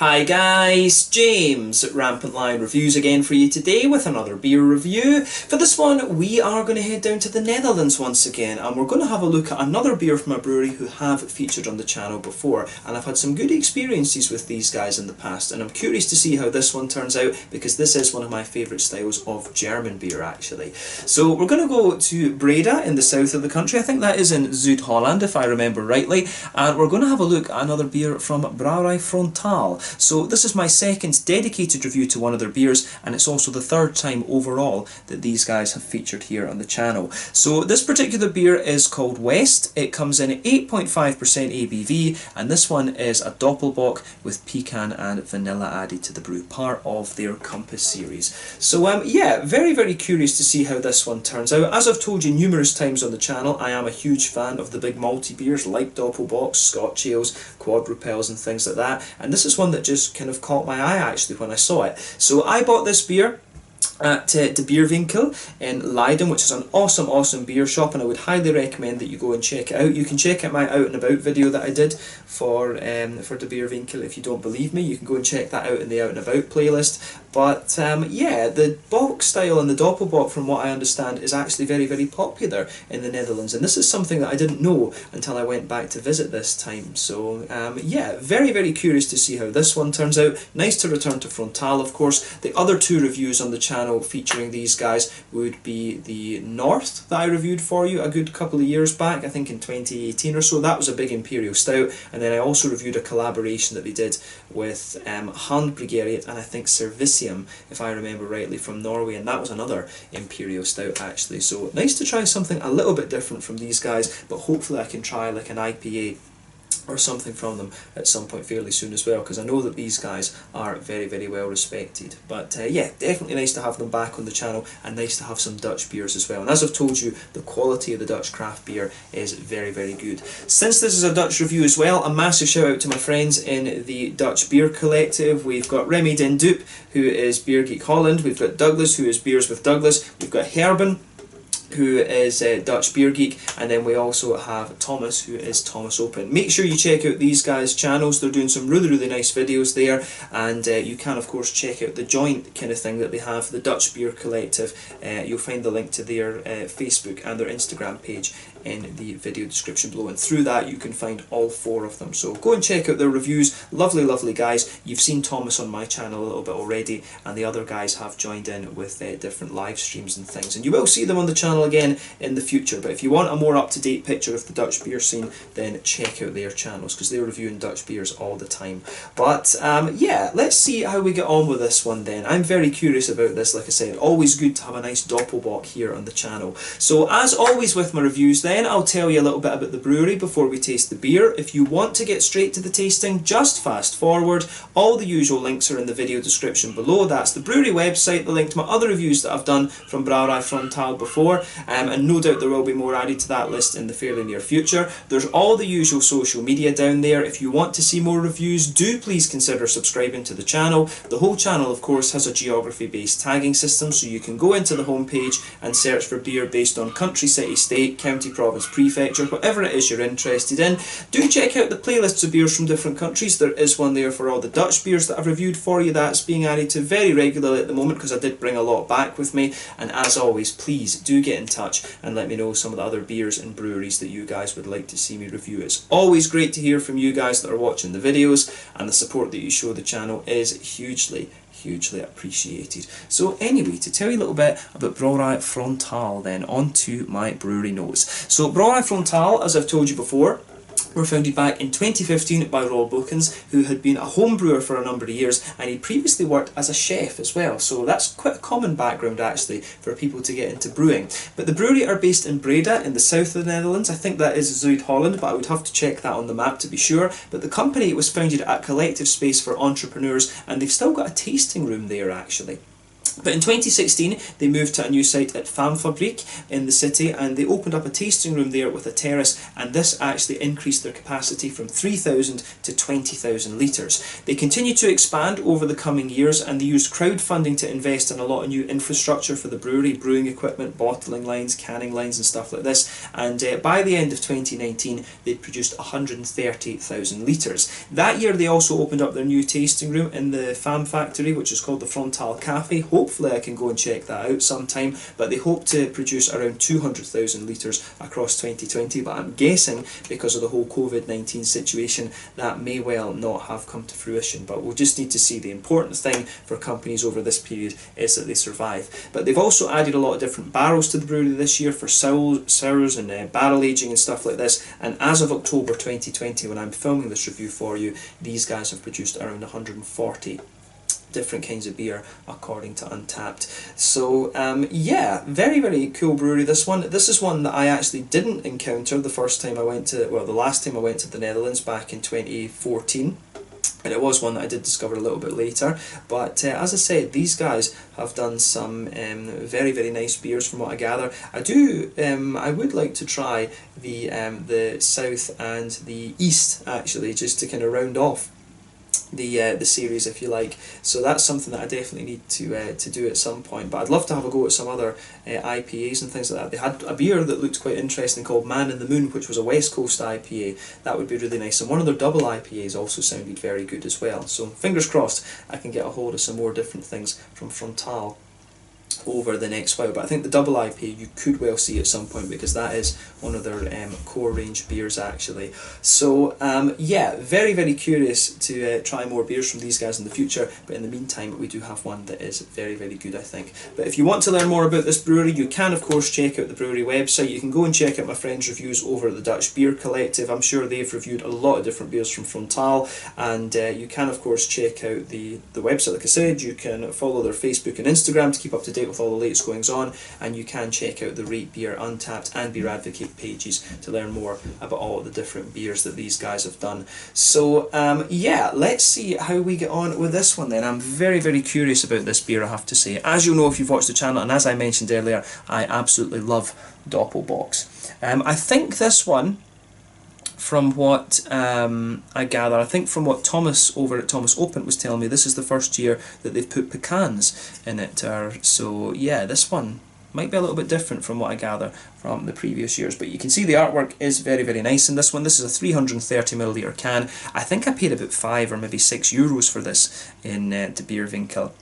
Hi guys, James at RampantLionReviews again for you today with another beer review. For this one we are going to head down to the Netherlands once again, and we're going to have a look at another beer from a brewery who have featured on the channel before, and I've had some good experiences with these guys in the past, and I'm curious to see how this one turns out because this is one of my favourite styles of German beer actually. So we're going to go to Breda in the south of the country. I think that is in Zuid-Holland if I remember rightly, and we're going to have a look at another beer from Brouwerij Frontaal. So this is my second dedicated review to one of their beers, and it's also the third time overall that these guys have featured here on the channel. So this particular beer is called West. It comes in at 8.5% ABV, and this one is a Doppelbock with pecan and vanilla added to the brew, part of their Compass series. So yeah, very curious to see how this one turns out. As I've told you numerous times on the channel, I am a huge fan of the big malty beers like Doppelbocks, Scotch ales, quadrupels and things like that, and this is one that just kind of caught my eye actually when I saw it. So I bought this beer at De Bierwinkel in Leiden, which is an awesome beer shop, and I would highly recommend that you go and check it out. You can check out my out and about video that I did for De Bierwinkel. If you don't believe me, you can go and check that out in the out and about playlist. But yeah, the bock style and the Doppelbock, from what I understand, is actually very popular in the Netherlands, and this is something that I didn't know until I went back to visit this time. So yeah, very curious to see how this one turns out. Nice to return to Frontaal, of course. The other two reviews on the channel featuring these guys would be the North that I reviewed for you a good couple of years back, I think in 2018 or so. That was a big imperial stout, and then I also reviewed a collaboration that they did with Handbryggeriet and I think Servicium, if I remember rightly, from Norway, and that was another imperial stout actually. So nice to try something a little bit different from these guys, but hopefully I can try like an IPA or something from them at some point fairly soon as well, because I know that these guys are very well respected. But yeah, definitely nice to have them back on the channel, and nice to have some Dutch beers as well. And as I've told you, the quality of the Dutch craft beer is very good. Since this is a Dutch review as well, a massive shout out to my friends in the Dutch Beer Collective. We've got Remy Den Dupe, who is Beer Geek Holland. We've got Douglas, who is Beers with Douglas. We've got Herben, who is Dutch Beer Geek, and then we also have Thomas, who is Thomas Open. Make sure you check out these guys' channels. They're doing some really nice videos there, and you can of course check out the joint kind of thing that they have, the Dutch Beer Collective. You'll find the link to their Facebook and their Instagram page in the video description below, and through that you can find all four of them. So go and check out their reviews. Lovely guys. You've seen Thomas on my channel a little bit already, and the other guys have joined in with different live streams and things, and you will see them on the channel again in the future. But if you want a more up-to-date picture of the Dutch beer scene, then check out their channels, because they're reviewing Dutch beers all the time. But yeah, let's see how we get on with this one then. I'm very curious about this. Like I said, always good to have a nice Doppelbock here on the channel. So as always with my reviews then, I'll tell you a little bit about the brewery before we taste the beer. If you want to get straight to the tasting, just fast forward. All the usual links are in the video description below. That's the brewery website, the link to my other reviews that I've done from Brouwerij Frontaal before, and no doubt there will be more added to that list in the fairly near future. There's all the usual social media down there. If you want to see more reviews, do please consider subscribing to the channel. The whole channel of course has a geography based tagging system, so you can go into the homepage and search for beer based on country, city, state, county, province, prefecture, whatever it is you're interested in. Do check out the playlists of beers from different countries. There is one there for all the Dutch beers that I've reviewed for you. That's being added to very regularly at the moment, because I did bring a lot back with me. And as always, please do get in touch and let me know some of the other beers and breweries that you guys would like to see me review. It's always great to hear from you guys that are watching the videos, and the support that you show the channel is hugely appreciated. So anyway, to tell you a little bit about Brouwerij Frontaal then, on to my brewery notes. So Brouwerij Frontaal, as I've told you before, were founded back in 2015 by Rob Bokens, who had been a home brewer for a number of years, and he previously worked as a chef as well, so that's quite a common background actually for people to get into brewing. But the brewery are based in Breda in the south of the Netherlands. I think that is Zuid-Holland, but I would have to check that on the map to be sure. But the company was founded at a collective space for entrepreneurs, and they've still got a tasting room there actually. But in 2016, they moved to a new site at Fabrik in the city, and they opened up a tasting room there with a terrace, and this actually increased their capacity from 3,000 to 20,000 litres. They continued to expand over the coming years, and they used crowdfunding to invest in a lot of new infrastructure for the brewery, brewing equipment, bottling lines, canning lines and stuff like this, and by the end of 2019, they'd produced 130,000 litres. That year, they also opened up their new tasting room in the Fam Factory, which is called the Frontaal Cafe. Hopefully I can go and check that out sometime, but they hope to produce around 200,000 litres across 2020, but I'm guessing because of the whole COVID-19 situation that may well not have come to fruition, but we'll just need to see. The important thing for companies over this period is that they survive. But they've also added a lot of different barrels to the brewery this year for sours and barrel aging and stuff like this, and as of October 2020, when I'm filming this review for you, these guys have produced around 140 different kinds of beer according to Untappd. So yeah, very cool brewery, this one. This is one that I actually didn't encounter the first time I went to, well, the last time I went to the Netherlands back in 2014. And it was one that I did discover a little bit later, but as I said, these guys have done some very nice beers from what I gather. I would like to try the South and the East actually, just to kind of round off the series, if you like. So that's something that I definitely need to do at some point. But I'd love to have a go at some other IPAs and things like that. They had a beer that looked quite interesting called Man in the Moon, which was a West Coast IPA. That would be really nice. And one of their double IPAs also sounded very good as well. So fingers crossed I can get a hold of some more different things from Frontaal over the next while. But I think the double IPA you could well see at some point, because that is one of their core range beers actually. So yeah, very curious to try more beers from these guys in the future, but in the meantime we do have one that is very good, I think. But if you want to learn more about this brewery, you can of course check out the brewery website. You can go and check out my friends' reviews over at the Dutch Beer Collective. I'm sure they've reviewed a lot of different beers from Frontaal, and you can of course check out the website. Like I said, you can follow their Facebook and Instagram to keep up to date with all the latest goings on, and you can check out the Rate Beer, Untappd and Beer Advocate pages to learn more about all the different beers that these guys have done. So yeah, let's see how we get on with this one then. I'm very curious about this beer, I have to say. As you'll know if you've watched the channel, and as I mentioned earlier, I absolutely love Doppelbocks. I think this one, from what I gather, I think from what Thomas over at Thomas Opent was telling me, this is the first year that they've put pecans in it. So yeah, this one might be a little bit different from what I gather from the previous years, but you can see the artwork is very nice in this one. This is a 330ml can. I think I paid about 5 or maybe 6 euros for this in De Beerwinkel.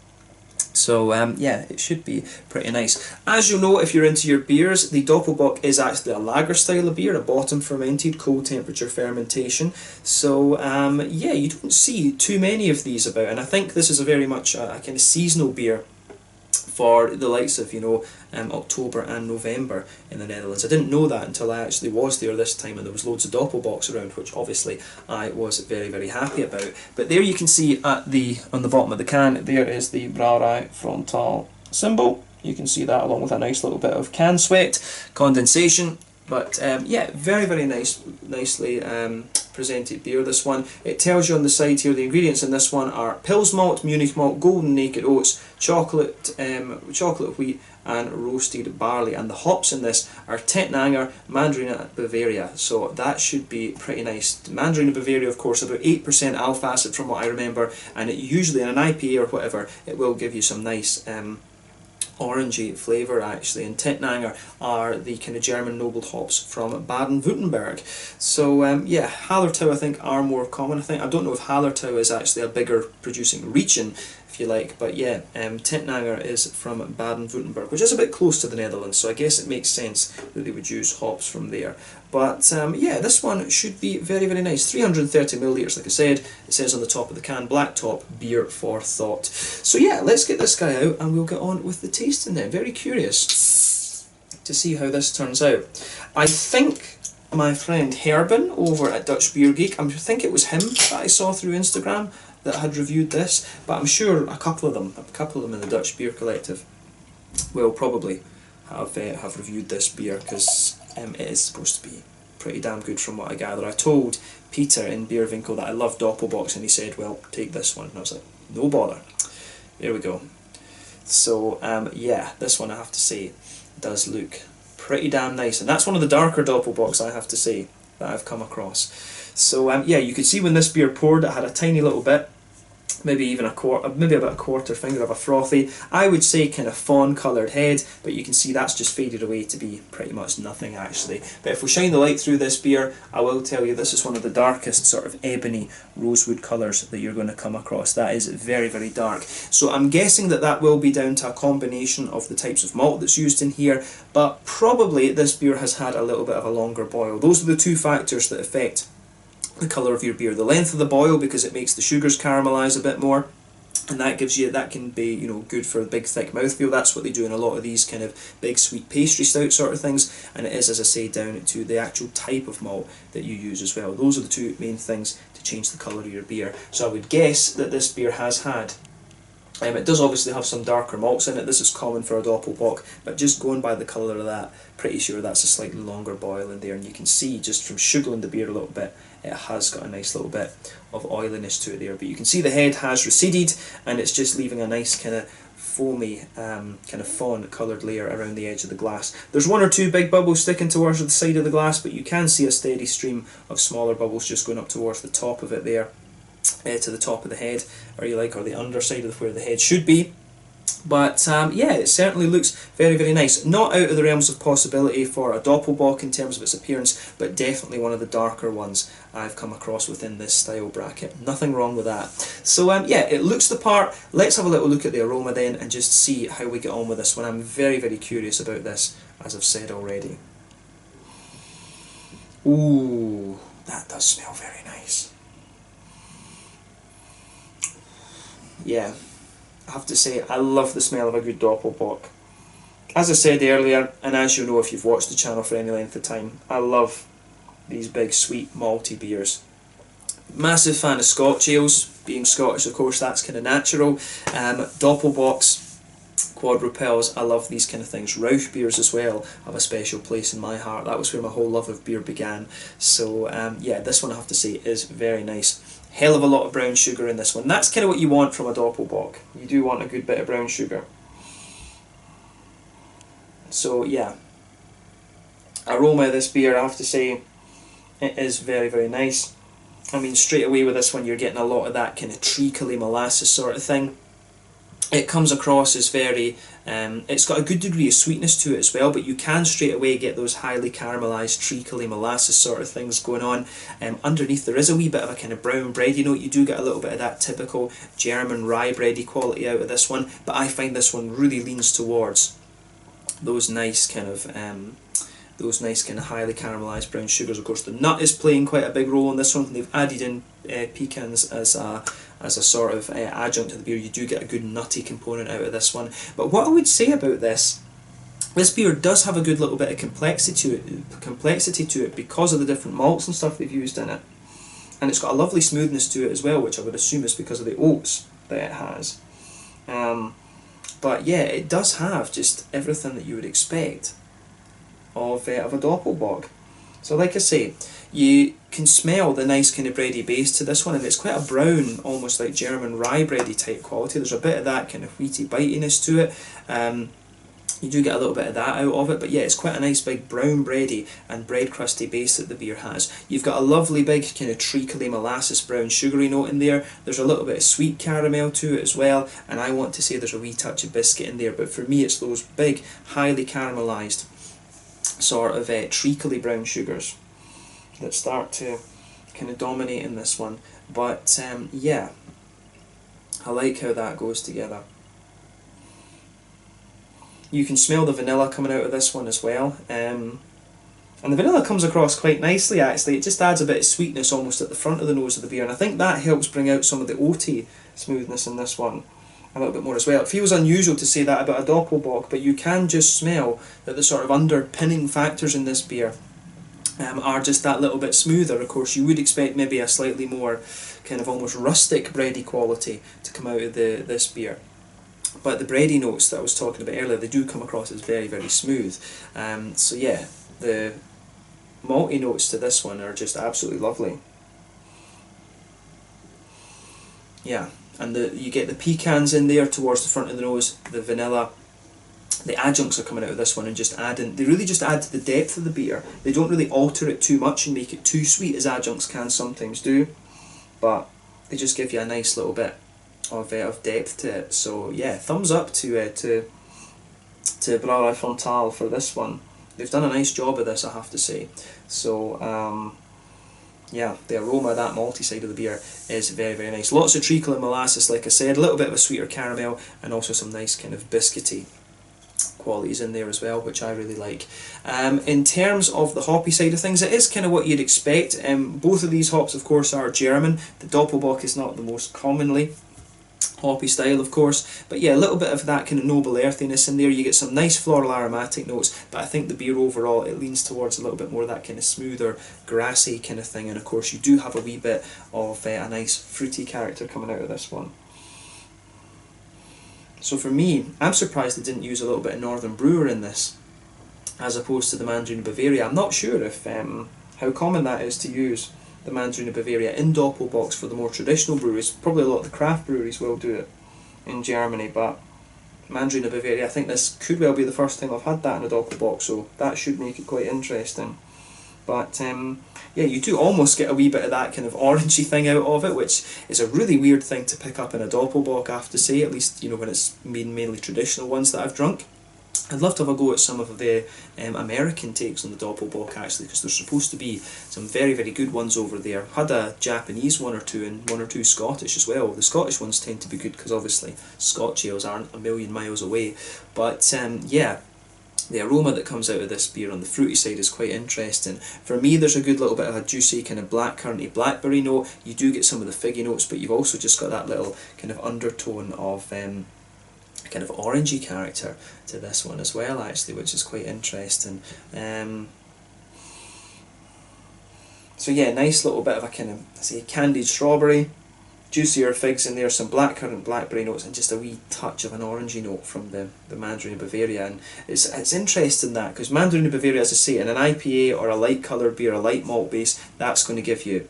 So yeah, it should be pretty nice. As you know, if you're into your beers, the Doppelbock is actually a lager style of beer, a bottom fermented, cold temperature fermentation. So yeah, you don't see too many of these about, and I think this is a very much a kind of seasonal beer for the likes of, you know, October and November in the Netherlands. I didn't know that until I actually was there this time, and there was loads of Doppelbocks around, which obviously I was very happy about. But there you can see on the bottom of the can, there is the Brouwerij Frontaal symbol. You can see that along with a nice little bit of can sweat, condensation. But yeah, very nicely presented beer, this one. It tells you on the side here the ingredients in this one are Pils malt, Munich malt, golden naked oats, chocolate wheat and roasted barley, and the hops in this are Tettnanger, Mandarina Bavaria, so that should be pretty nice. Mandarina Bavaria, of course, about 8% alpha acid from what I remember, and it usually in an IPA or whatever it will give you some nice orangey flavour actually, and Tettnanger are the kind of German noble hops from Baden-Württemberg. So yeah, Hallertau I think are more common. I don't know if Hallertau is actually a bigger producing region, if you like, but yeah, Tettnanger is from Baden-Württemberg, which is a bit close to the Netherlands, so I guess it makes sense that they would use hops from there. But yeah, this one should be very nice. 330ml, like I said. It says on the top of the can, black top, beer for thought. So yeah, let's get this guy out and we'll get on with the tasting then. Very curious to see how this turns out. I think my friend Herben over at Dutch Beer Geek, I think it was him that I saw through Instagram that had reviewed this, but I'm sure a couple of them in the Dutch Beer Collective will probably have reviewed this beer, because it is supposed to be pretty damn good from what I gather. I told Peter in Beerwinkel that I love Doppelbocks, and he said, well, take this one, and I was like, no bother. There we go. So yeah, this one I have to say does look pretty damn nice, and that's one of the darker Doppelbocks I have to say that I've come across. So yeah, you could see when this beer poured, it had a tiny little bit, maybe even a quarter, maybe about a quarter finger of a frothy, I would say kind of fawn coloured head, but you can see that's just faded away to be pretty much nothing actually. But if we shine the light through this beer, I will tell you this is one of the darkest sort of ebony rosewood colours that you're going to come across. That is very, very dark. So I'm guessing that that will be down to a combination of the types of malt that's used in here, but probably this beer has had a little bit of a longer boil. Those are the two factors that affect the colour of your beer. The length of the boil, because it makes the sugars caramelise a bit more, and that gives you, that can be, you know, good for a big thick mouthfeel. That's what they do in a lot of these kind of big sweet pastry stout sort of things, and it is, as I say, down to the actual type of malt that you use as well. Those are the two main things to change the colour of your beer. So I would guess that this beer has had it does obviously have some darker malts in it. This is common for a Doppelbock, but just going by the colour of that, pretty sure that's a slightly longer boil in there. And you can see just from sugaring the beer a little bit, it has got a nice little bit of oiliness to it there. But you can see the head has receded, and it's just leaving a nice kind of foamy, kind of fawn coloured layer around the edge of the glass. There's one or two big bubbles sticking towards the side of the glass, but you can see a steady stream of smaller bubbles just going up towards the top of it there. To the top of the head, or the underside of where the head should be. But yeah, it certainly looks very, very nice. Not out of the realms of possibility for a Doppelbock in terms of its appearance, but definitely one of the darker ones I've come across within this style bracket. Nothing wrong with that. So yeah, it looks the part. Let's have a little look at the aroma then and just see how we get on with this one. I'm very, very curious about this, as I've said already. Ooh, that does smell very nice. Yeah, I have to say, I love the smell of a good Doppelbock. As I said earlier, and as you know if you've watched the channel for any length of time, I love these big sweet malty beers. Massive fan of Scotch ales, being Scottish of course that's kind of natural. Doppelbocks, quadrupels, I love these kind of things. Rauch beers as well have a special place in my heart. That was where my whole love of beer began. So yeah, this one I have to say is very nice. Hell of a lot of brown sugar in this one. That's kind of what you want from a Doppelbock. You do want a good bit of brown sugar. So yeah, aroma of this beer, I have to say, it is very, very nice. I mean, straight away with this one you're getting a lot of that kind of treacly molasses sort of thing. It comes across as very, it's got a good degree of sweetness to it as well, but you can straight away get those highly caramelised, treacly molasses sort of things going on. Underneath there is a wee bit of a kind of brown bready note. You do get a little bit of that typical German rye bready quality out of this one, but I find this one really leans towards those nice kind of highly caramelised brown sugars. Of course, the nut is playing quite a big role in this one. They've added in pecans as a sort of adjunct to the beer. You do get a good nutty component out of this one. But what I would say about this beer does have a good little bit of complexity to it because of the different malts and stuff they've used in it. And it's got a lovely smoothness to it as well, which I would assume is because of the oats that it has. But yeah, it does have just everything that you would expect of a Doppelbock. So like I say, you can smell the nice kind of bready base to this one, and it's quite a brown, almost like German rye bready type quality. There's a bit of that kind of wheaty bitiness to it. You do get a little bit of that out of it, but yeah, it's quite a nice big brown bready and bread crusty base that the beer has. You've got a lovely big kind of treacly molasses brown sugary note in there. There's a little bit of sweet caramel to it as well, and I want to say there's a wee touch of biscuit in there, but for me it's those big, highly caramelised sort of treacly brown sugars that start to kind of dominate in this one. But yeah, I like how that goes together. You can smell the vanilla coming out of this one as well, and the vanilla comes across quite nicely actually. It just adds a bit of sweetness almost at the front of the nose of the beer, and I think that helps bring out some of the oaty smoothness in this one a little bit more as well. It feels unusual to say that about a Doppelbock, but you can just smell that the sort of underpinning factors in this beer are just that little bit smoother. Of course, you would expect maybe a slightly more kind of almost rustic bready quality to come out of this beer. But the bready notes that I was talking about earlier, they do come across as very, very smooth. So yeah, the malty notes to this one are just absolutely lovely. Yeah, and you get the pecans in there towards the front of the nose, the vanilla. The adjuncts are coming out of this one and just adding, they really just add to the depth of the beer. They don't really alter it too much and make it too sweet as adjuncts can sometimes do, but they just give you a nice little bit of depth to it. So yeah, thumbs up to Brouwerij Frontaal for this one. They've done a nice job of this, I have to say. So yeah, the aroma, that malty side of the beer is very, very nice. Lots of treacle and molasses, like I said, a little bit of a sweeter caramel, and also some nice kind of biscuity qualities in there as well, which I really like. In terms of the hoppy side of things, it is kind of what you'd expect. Both of these hops, of course, are German. The Doppelbock is not the most commonly hoppy style, of course, but yeah, a little bit of that kind of noble earthiness in there. You get some nice floral aromatic notes, but I think the beer overall, it leans towards a little bit more of that kind of smoother, grassy kind of thing, and of course you do have a wee bit of a nice fruity character coming out of this one. So for me, I'm surprised they didn't use a little bit of Northern Brewer in this, as opposed to the Mandarin Bavaria. I'm not sure if how common that is to use the Mandarin Bavaria in Doppelbocks for the more traditional breweries. Probably a lot of the craft breweries will do it in Germany, but Mandarin Bavaria, I think this could well be the first time I've had that in a Doppelbock, so that should make it quite interesting. But yeah, you do almost get a wee bit of that kind of orangey thing out of it, which is a really weird thing to pick up in a Doppelbock, I have to say, at least, you know, when it's mainly traditional ones that I've drunk. I'd love to have a go at some of the American takes on the Doppelbock, actually, because there's supposed to be some very, very good ones over there. I've had a Japanese one or two and one or two Scottish as well. The Scottish ones tend to be good because obviously Scotch ales aren't a million miles away. But yeah, the aroma that comes out of this beer on the fruity side is quite interesting. For me, there's a good little bit of a juicy kind of blackcurranty blackberry note. You do get some of the figgy notes, but you've also just got that little kind of undertone of kind of orangey character to this one as well, actually, which is quite interesting. So yeah, nice little bit of a kind of, I say, candied strawberry, juicier figs in there, some blackcurrant blackberry notes, and just a wee touch of an orangey note from the Mandarin Bavaria. And it's interesting that, because Mandarin Bavaria, as I say, in an IPA or a light coloured beer, a light malt base, that's going to give you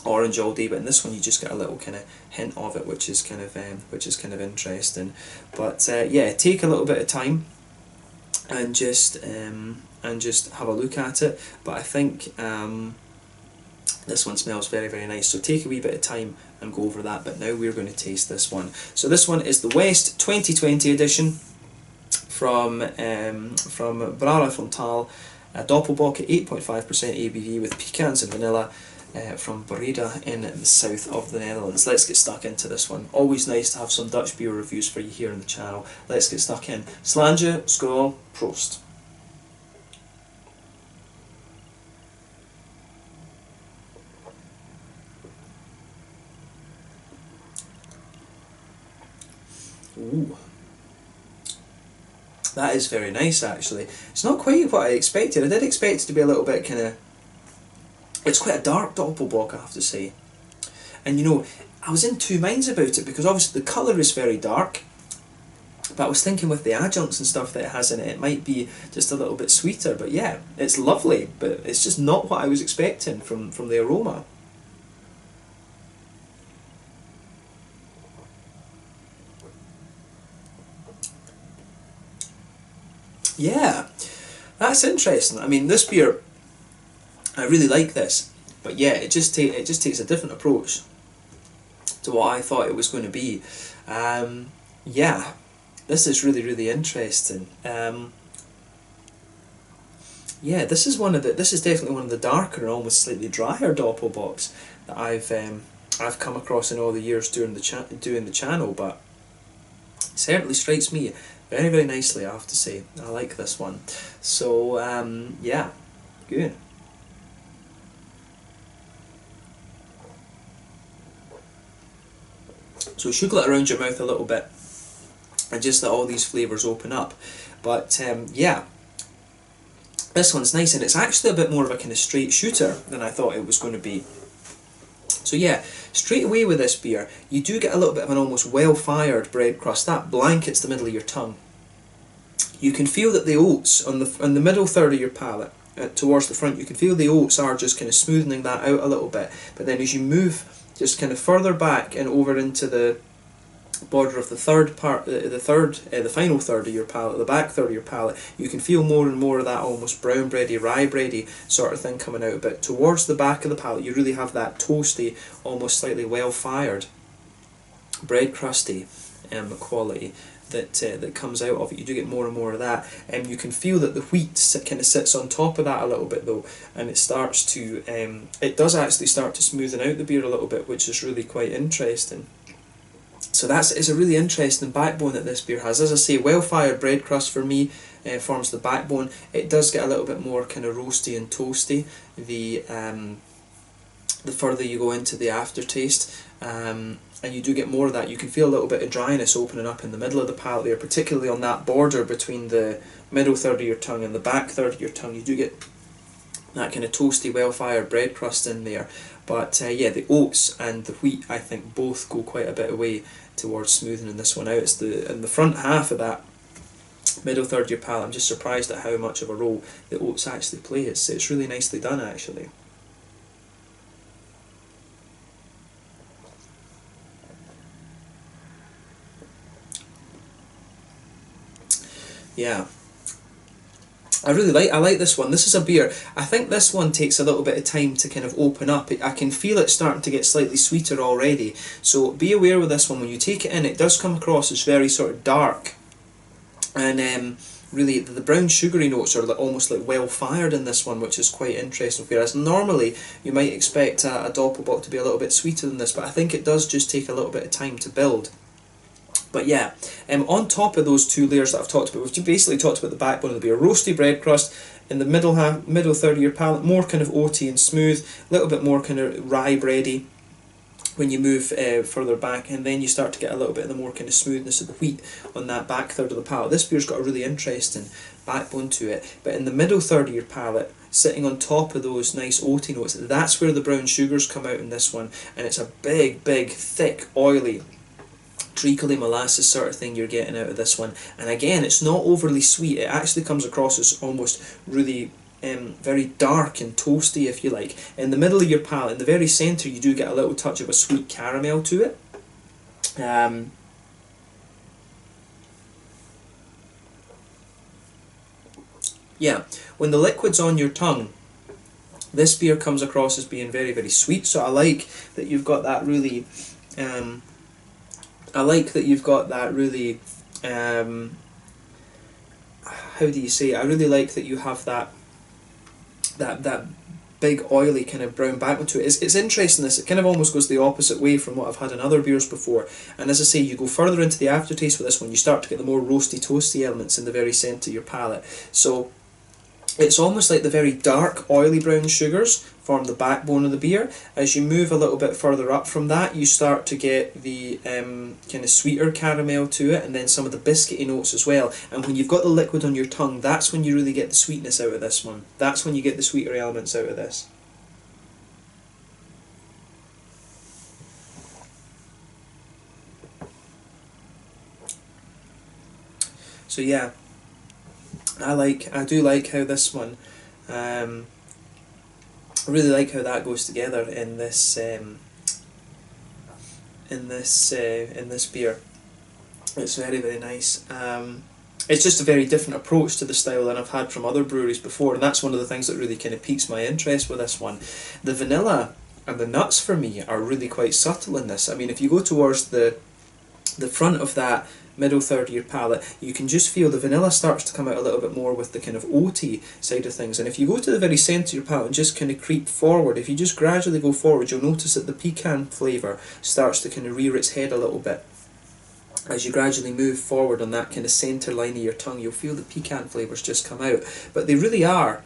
orange all day, but in this one you just get a little kind of hint of it, which is kind of interesting. But yeah, take a little bit of time and just have a look at it. But I think this one smells very, very nice, so take a wee bit of time and go over that. But now we're going to taste this one. So this one is the West 2020 edition from Brouwerij Frontaal, a Doppelbock at 8.5% ABV with pecans and vanilla, from Breda in the south of the Netherlands. Let's get stuck into this one. Always nice to have some Dutch beer reviews for you here on the channel. Let's get stuck in. Slange, skål, proost. Ooh. That is very nice, actually. It's not quite what I expected. I did expect it to be a little bit kind of... It's quite a dark Doppelbock, I have to say. And you know, I was in two minds about it, because obviously the colour is very dark, but I was thinking with the adjuncts and stuff that it has in it, it might be just a little bit sweeter. But yeah, it's lovely, but it's just not what I was expecting from the aroma. Yeah, that's interesting. I mean, this beer, I really like this, but yeah, it just takes a different approach to what I thought it was going to be. Yeah, this is really, really interesting. Yeah, this is definitely one of the darker and almost slightly drier Doppelbocks that I've come across in all the years doing the channel, but it certainly strikes me very, very nicely, I have to say. I like this one. So yeah, good. So sugar it around your mouth a little bit and just let all these flavours open up. But yeah, this one's nice, and it's actually a bit more of a kind of straight shooter than I thought it was going to be. So yeah, straight away with this beer, you do get a little bit of an almost well-fired bread crust. That blankets the middle of your tongue. You can feel that the oats on the middle third of your palate, towards the front, you can feel the oats are just kind of smoothing that out a little bit. But then as you move just kind of further back and over into the border of the third part, the final third of your palate, the back third of your palate, you can feel more and more of that almost brown bready, rye bready sort of thing coming out. But towards the back of the palate, you really have that toasty, almost slightly well-fired, bread crusty quality that comes out of it. You do get more and more of that, and you can feel that the wheat kind of sits on top of that a little bit though, and it starts to, it does actually start to smoothen out the beer a little bit, which is really quite interesting. So it's a really interesting backbone that this beer has. As I say, well-fired bread crust for me forms the backbone. It does get a little bit more kind of roasty and toasty the further you go into the aftertaste, and you do get more of that. You can feel a little bit of dryness opening up in the middle of the palate there, particularly on that border between the middle third of your tongue and the back third of your tongue. You do get that kind of toasty, well-fired bread crust in there. But yeah, the oats and the wheat, I think, both go quite a bit away towards smoothing this one out. It's in the front half of that middle third of your palate. I'm just surprised at how much of a role the oats actually play. It's really nicely done, actually. Yeah, I like this one. This is a beer, I think this one takes a little bit of time to kind of open up. I can feel it starting to get slightly sweeter already, so be aware with this one. When you take it in, it does come across as very sort of dark, and really the brown sugary notes are almost like well fired in this one, which is quite interesting, whereas normally you might expect a Doppelbock to be a little bit sweeter than this, but I think it does just take a little bit of time to build. But yeah, on top of those two layers that I've talked about, we've basically talked about the backbone of the beer. Roasty bread crust in the middle third of your palate, more kind of oaty and smooth, a little bit more kind of rye bready when you move further back, and then you start to get a little bit of the more kind of smoothness of the wheat on that back third of the palate. This beer's got a really interesting backbone to it, but in the middle third of your palate, sitting on top of those nice oaty notes, that's where the brown sugars come out in this one, and it's a big, thick, oily, treacly molasses sort of thing you're getting out of this one. And again, it's not overly sweet. It actually comes across as almost really very dark and toasty, if you like. In the middle of your palate, in the very centre, you do get a little touch of a sweet caramel to it. Yeah, when the liquid's on your tongue, this beer comes across as being very, very sweet. So I like that you've got that really how do you say it? I really like that you have that big oily kind of brown backbone to it. It's interesting, this, it kind of almost goes the opposite way from what I've had in other beers before, and as I say, you go further into the aftertaste with this one, you start to get the more roasty toasty elements in the very centre of your palate. So it's almost like the very dark oily brown sugars form the backbone of the beer. As you move a little bit further up from that, you start to get the kind of sweeter caramel to it, and then some of the biscuity notes as well. And when you've got the liquid on your tongue, that's when you really get the sweetness out of this one. That's when you get the sweeter elements out of this. So yeah, I do like how this one, I really like how that goes together in this beer. It's very, very nice. It's just a very different approach to the style than I've had from other breweries before, and that's one of the things that really kind of piques my interest with this one. The vanilla and the nuts for me are really quite subtle in this. I mean, if you go towards the front of that middle third of your palate, you can just feel the vanilla starts to come out a little bit more with the kind of oaty side of things. And if you go to the very centre of your palate and just kind of creep forward, if you just gradually go forward, you'll notice that the pecan flavour starts to kind of rear its head a little bit. As you gradually move forward on that kind of centre line of your tongue, you'll feel the pecan flavours just come out. But they really are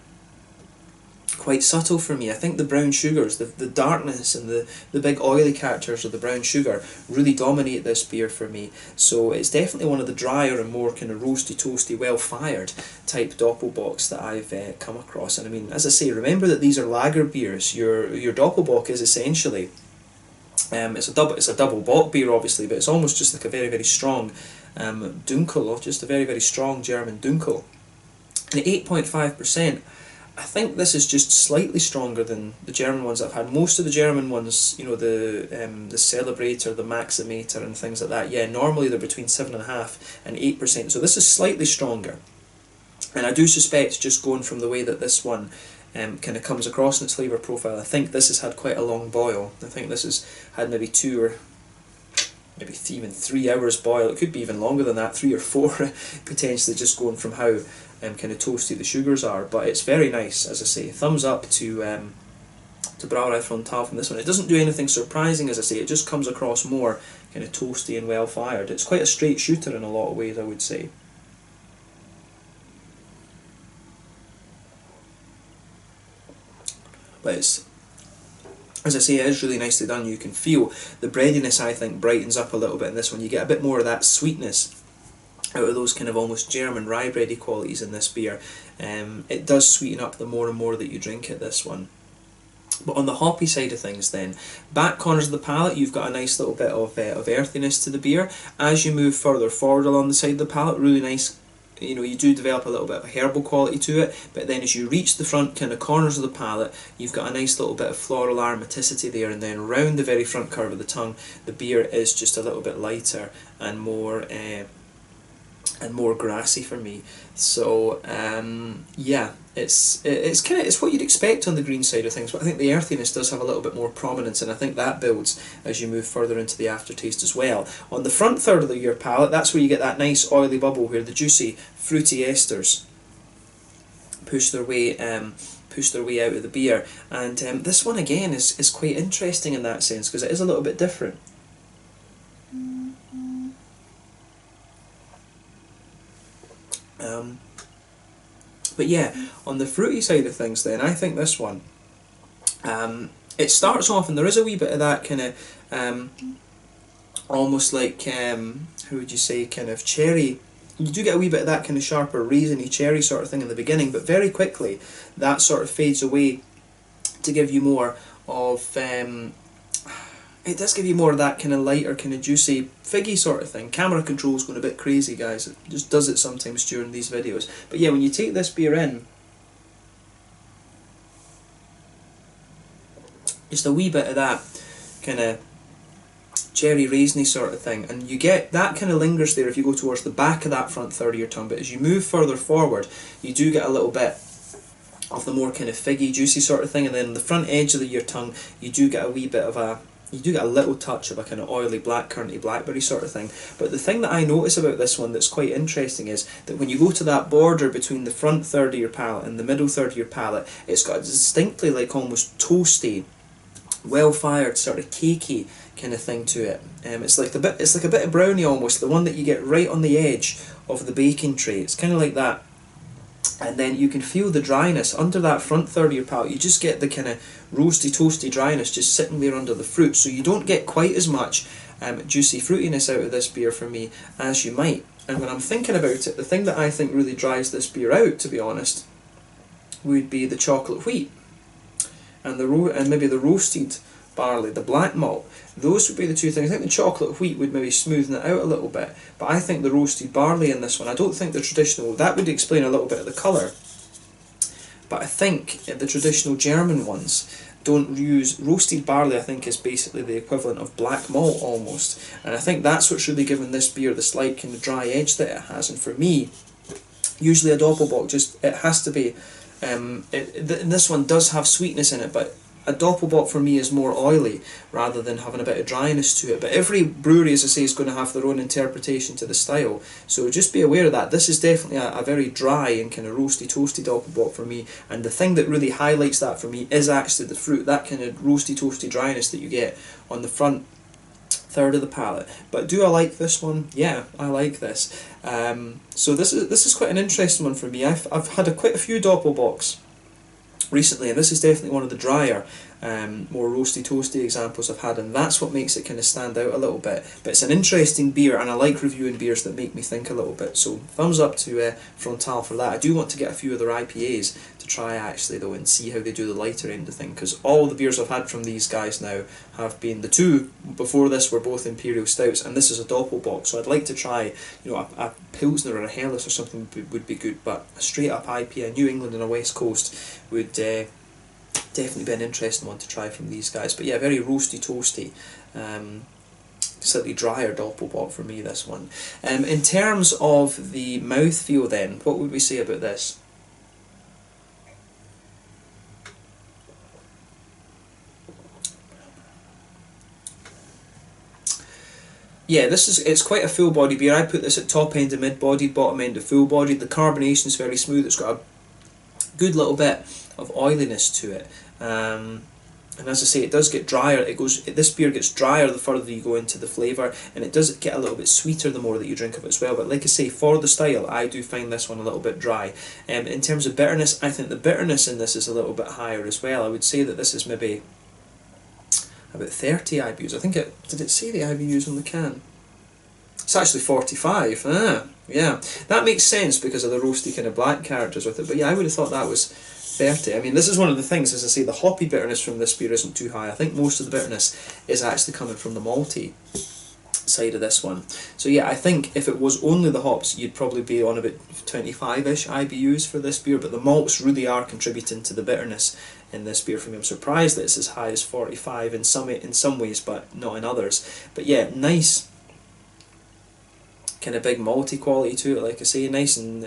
quite subtle for me. I think the brown sugars, the darkness and the big oily characters of the brown sugar really dominate this beer for me. So it's definitely one of the drier and more kind of roasty, toasty, well-fired type Doppelbocks that I've come across. And I mean, as I say, remember that these are lager beers. Your Doppelbock is essentially, it's a double bock beer obviously, but it's almost just like a very, very strong Dunkel, or just a very, very strong German Dunkel. And at 8.5%, I think this is just slightly stronger than the German ones I've had. Most of the German ones, you know, the Celebrator, the Maximator and things like that, yeah, normally they're between 7.5 and 8%, so this is slightly stronger. And I do suspect, just going from the way that this one kind of comes across in its flavour profile, I think this has had quite a long boil. I think this has had maybe 2 or maybe even 3 hours boil. It could be even longer than that, 3 or 4 potentially, just going from how kind of toasty the sugars are. But it's very nice, as I say. Thumbs up to Brouwerij Frontaal from this one. It doesn't do anything surprising, as I say. It just comes across more kind of toasty and well fired. It's quite a straight shooter in a lot of ways, I would say. But it's, as I say, it is really nicely done. You can feel the breadiness, I think, brightens up a little bit in this one. You get a bit more of that sweetness out of those kind of almost German rye bready qualities in this beer. It does sweeten up the more and more that you drink it, this one. But on the hoppy side of things then, back corners of the palate, you've got a nice little bit of earthiness to the beer. As you move further forward along the side of the palate, really nice, you know, you do develop a little bit of a herbal quality to it, but then as you reach the front kind of corners of the palate, you've got a nice little bit of floral aromaticity there, and then round the very front curve of the tongue, the beer is just a little bit lighter and more grassy for me. So yeah, it's what you'd expect on the green side of things, but I think the earthiness does have a little bit more prominence, and I think that builds as you move further into the aftertaste as well. On the front third of your palate, that's where you get that nice oily bubble where the juicy fruity esters push their way out of the beer, and this one again is quite interesting in that sense, because it is a little bit different. But yeah, on the fruity side of things then, I think this one, it starts off and there is a wee bit of that kind of, almost like, how would you say, kind of cherry. You do get a wee bit of that kind of sharper raisiny cherry sort of thing in the beginning, but very quickly that sort of fades away to give you more of, it does give you more of that kind of lighter, kind of juicy, figgy sort of thing. Camera control's going a bit crazy, guys. It just does it sometimes during these videos. But yeah, when you take this beer in, just a wee bit of that kind of cherry raisiny sort of thing, and you get that kind of lingers there if you go towards the back of that front third of your tongue, but as you move further forward, you do get a little bit of the more kind of figgy, juicy sort of thing, and then on the front edge of your tongue, you do get a wee bit of a, you do get a little touch of a kind of oily blackcurranty blackberry sort of thing. But the thing that I notice about this one that's quite interesting is that when you go to that border between the front third of your palate and the middle third of your palate, it's got a distinctly like almost toasty, well-fired, sort of cakey kind of thing to it. It's like a bit of brownie almost, the one that you get right on the edge of the baking tray. It's kind of like that. And then you can feel the dryness under that front third of your palate. You just get the kind of roasty, toasty dryness just sitting there under the fruit. So you don't get quite as much juicy fruitiness out of this beer for me as you might. And when I'm thinking about it, the thing that I think really dries this beer out, to be honest, would be the chocolate wheat and maybe the roasted barley, the black malt. Those would be the two things. I think the chocolate wheat would maybe smoothen it out a little bit, but I think the roasted barley in this one, I don't think the traditional, that would explain a little bit of the colour, but I think the traditional German ones don't use roasted barley. I think is basically the equivalent of black malt almost, and I think that's what's really given this beer the slight kind of dry edge that it has. And for me, usually a Doppelbock, just, it has to be, this one does have sweetness in it, but a Doppelbock for me is more oily rather than having a bit of dryness to it. But every brewery, as I say, is going to have their own interpretation to the style, so just be aware of that. This is definitely a very dry and kind of roasty, toasty Doppelbock for me, and the thing that really highlights that for me is actually the fruit, that kind of roasty, toasty dryness that you get on the front third of the palate. But do I like this one? Yeah, I like this. So this is quite an interesting one for me. I've had quite a few Doppelbocks recently, and this is definitely one of the drier, more roasty, toasty examples I've had, and that's what makes it kind of stand out a little bit. But it's an interesting beer, and I like reviewing beers that make me think a little bit, so thumbs up to Frontaal for that. I do want to get a few of their IPAs to try actually though and see how they do the lighter end of thing, because all the beers I've had from these guys now have been, the two before this were both Imperial Stouts, and this is a Doppelbock, so I'd like to try, you know, a Pilsner or a Helles or something would be good, but a straight up IPA, a New England and a West Coast would definitely be an interesting one to try from these guys. But yeah, very roasty, toasty, slightly drier Doppelbock for me, this one. In terms of the mouthfeel then, what would we say about this? Yeah, it's quite a full body beer. I put this at top end of mid body, bottom end of full body. The carbonation is very smooth. It's got a good little bit of oiliness to it. And as I say, it does get drier. This beer gets drier the further you go into the flavour, and it does get a little bit sweeter the more that you drink of it as well. But like I say, for the style, I do find this one a little bit dry. In terms of bitterness, I think the bitterness in this is a little bit higher as well. I would say that this is maybe about 30 IBUs. I think did it say the IBUs on the can? It's actually 45. Yeah, that makes sense because of the roasty kind of black characters with it. But yeah, I would have thought that was 30. I mean, this is one of the things, as I say, the hoppy bitterness from this beer isn't too high. I think most of the bitterness is actually coming from the malty side of this one. So yeah, I think if it was only the hops, you'd probably be on about 25-ish IBUs for this beer, but the malts really are contributing to the bitterness in this beer for me. I'm surprised that it's as high as 45 in some ways, but not in others. But yeah, nice kind of big malty quality to it, like I say, nice and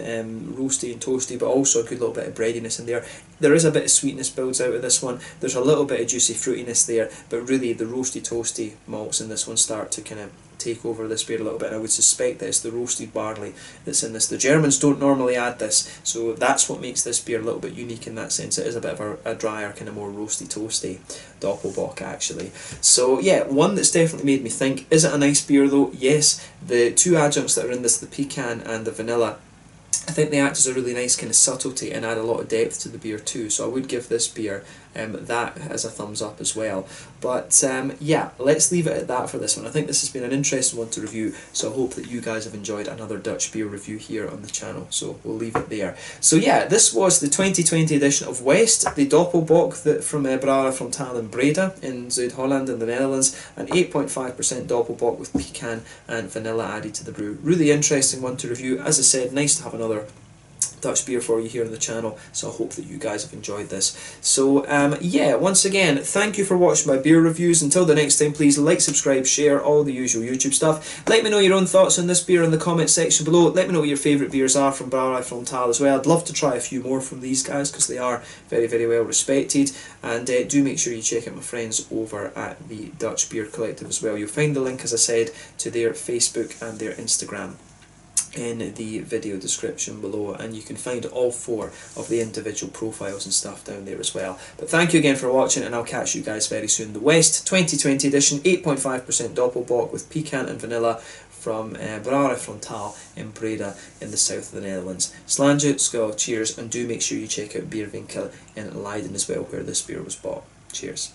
roasty and toasty, but also a good little bit of breadiness in there. There is a bit of sweetness builds out of this one. There's a little bit of juicy fruitiness there, but really the roasty toasty malts in this one start to kind of take over this beer a little bit, and I would suspect that it's the roasted barley that's in this. The Germans don't normally add this, so that's what makes this beer a little bit unique in that sense. It is a bit of a drier, kind of more roasty toasty Doppelbock actually. So yeah, one that's definitely made me think, is it a nice beer though? Yes. The two adjuncts that are in this, the pecan and the vanilla, I think they act as a really nice kind of subtlety and add a lot of depth to the beer too, so I would give this beer that as a thumbs up as well. But yeah, let's leave it at that for this one. I think this has been an interesting one to review, so I hope that you guys have enjoyed another Dutch beer review here on the channel, so we'll leave it there. So yeah, this was the 2020 edition of West, the Doppelbock from Brouwerij Frontaal in Breda in Zuid-Holland in the Netherlands, an 8.5% Doppelbock with pecan and vanilla added to the brew. Really interesting one to review. As I said, nice to have another Dutch beer for you here on the channel, so I hope that you guys have enjoyed this. So yeah, once again, thank you for watching my beer reviews. Until the next time, please like, subscribe, share, all the usual YouTube stuff. Let me know your own thoughts on this beer in the comment section below. Let me know what your favourite beers are from Brouwerij Frontaal as well. I'd love to try a few more from these guys because they are very, very well respected. And do make sure you check out my friends over at the Dutch Beer Collective as well. You'll find the link, as I said, to their Facebook and their Instagram in the video description below, and you can find all 4 of the individual profiles and stuff down there as well. But thank you again for watching, and I'll catch you guys very soon. The West 2020 edition, 8.5% Doppelbock with pecan and vanilla from Brouwerij Frontaal in Breda in the south of the Netherlands. Slange, skål, cheers, and do make sure you check out Beerwinkel in Leiden as well, where this beer was bought. Cheers.